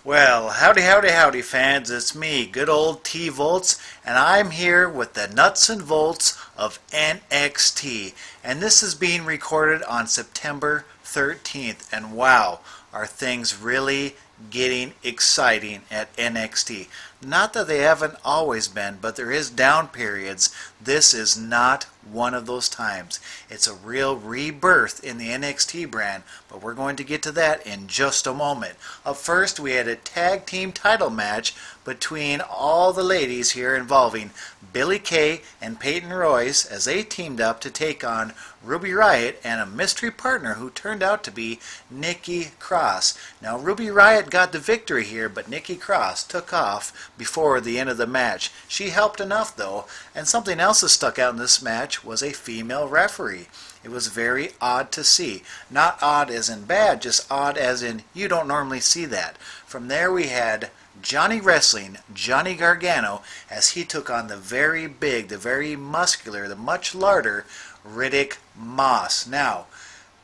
Well, howdy, howdy, howdy, fans. It's me, good old T Voeltz, and I'm here with the nuts and bolts of NXT. And this is being recorded on September 13th. And wow, are things really getting exciting at NXT. Not that they haven't always been, but there is down periods. This is not one of those times. It's a real rebirth in the NXT brand, but we're going to get to that in just a moment. Up first, we had a tag team title match between all the ladies here involving Billie Kay and Peyton Royce as they teamed up to take on Ruby Riott and a mystery partner who turned out to be Nikki Cross. Now, Ruby Riott got the victory here, but Nikki Cross took off before the end of the match. She helped enough, though, and something else that stuck out in this match was a female referee. It was very odd to see. Not odd as in bad, just odd as in you don't normally see that. From there we had Johnny Wrestling, Johnny Gargano, as he took on the very big, the very muscular, the much larger Riddick Moss. Now,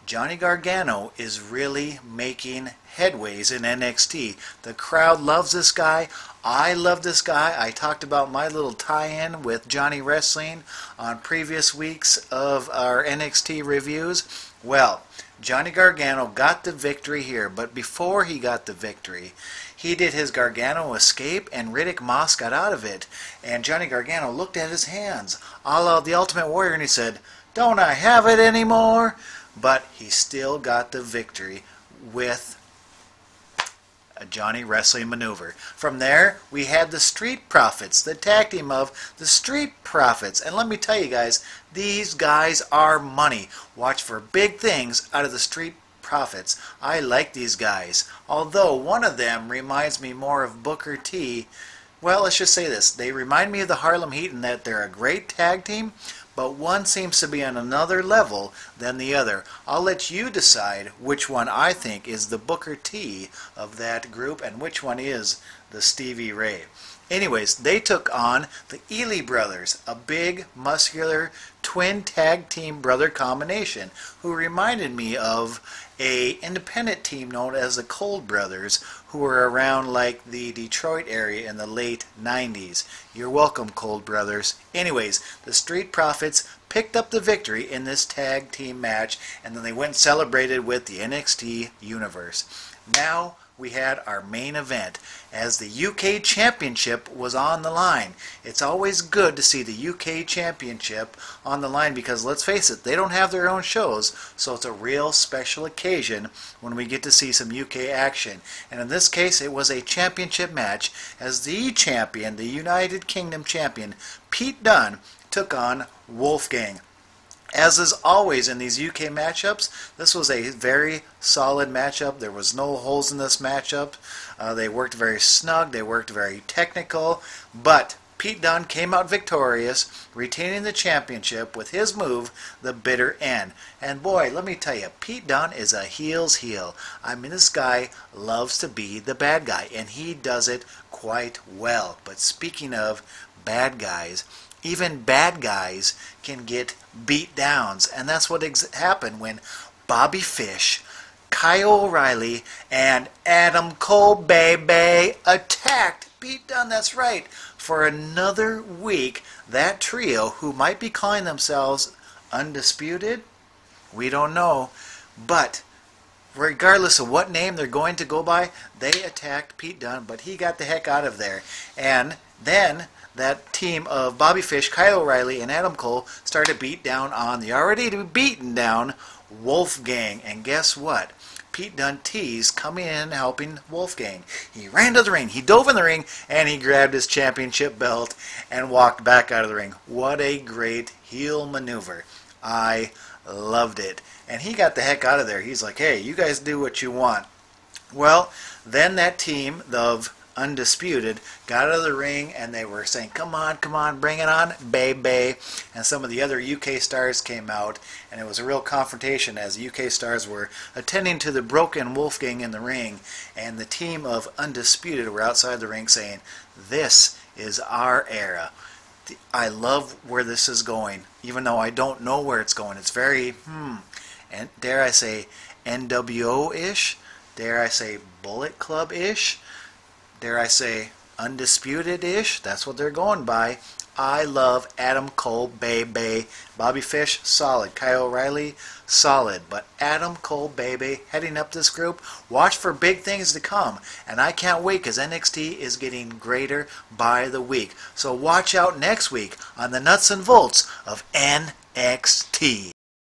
Johnny Gargano is really making headways in NXT. The crowd loves this guy. I love this guy. I talked about my little tie-in with Johnny Wrestling on previous weeks of our NXT reviews. Well, Johnny Gargano got the victory here, but before he got the victory, he did his Gargano escape, and Riddick Moss got out of it. And Johnny Gargano looked at his hands, a la the Ultimate Warrior, and he said, "Don't I have it anymore?" But he still got the victory with a Johnny Wrestling maneuver. From there, we had the Street Profits, the tag team of the Street Profits. And let me tell you guys, these guys are money. Watch for big things out of the Street Profits. I like these guys. Although one of them reminds me more of Booker T. Well, let's just say this. They remind me of the Harlem Heat in that they're a great tag team, but one seems to be on another level than the other. I'll let you decide which one I think is the Booker T of that group and which one is the Stevie Ray. Anyways, they took on the Ely brothers, a big, muscular, twin tag team brother combination who reminded me of a independent team known as the Cold Brothers, who were around like the Detroit area in the late 90s. You're welcome, Cold Brothers. Anyways, the Street Profits picked up the victory in this tag team match, and then they went and celebrated with the NXT Universe. Now we had our main event as the UK Championship was on the line. It's always good to see the UK Championship on the line because, let's face it, they don't have their own shows, so it's a real special occasion when we get to see some UK action. And in this case, it was a championship match as the champion, the United Kingdom champion, Pete Dunne, took on Wolfgang. As is always in these UK matchups, this was a very solid matchup. There was no holes in this matchup. They worked very snug. They worked very technical. But Pete Dunne came out victorious, retaining the championship with his move, the Bitter End. And boy, let me tell you, Pete Dunne is a heel's heel. I mean, this guy loves to be the bad guy, and he does it quite well. But speaking of bad guys, even bad guys can get beat downs, and that's what happened when Bobby Fish, Kyle O'Reilly, and Adam Cole baby attacked Pete Dunne. That's right, for another week. That trio, who might be calling themselves Undisputed, we don't know, but regardless of what name they're going to go by, they attacked Pete Dunne, but he got the heck out of there. And then that team of Bobby Fish, Kyle O'Reilly, and Adam Cole started beat down on the already beaten down Wolfgang. And guess what? Pete Dunne teased coming in and helping Wolfgang. He ran to the ring, he dove in the ring, and he grabbed his championship belt and walked back out of the ring. What a great heel maneuver. I loved it. And he got the heck out of there. He's like, hey, you guys do what you want. Well, then that team of Undisputed got out of the ring, and they were saying, come on, bring it on, baby. And some of the other UK stars came out, and it was a real confrontation as UK stars were attending to the broken Wolfgang in the ring, and the team of Undisputed were outside the ring saying, this is our era. I love where this is going, even though I don't know where it's going. It's very, and dare I say, NWO-ish? Dare I say Bullet Club-ish? dare I say, undisputed-ish. That's what they're going by. I love Adam Cole, baby. Bobby Fish, solid. Kyle O'Reilly, solid. But Adam Cole, baby, heading up this group. Watch for big things to come. And I can't wait because NXT is getting greater by the week. So watch out next week on the Nuts and Bolts of NXT.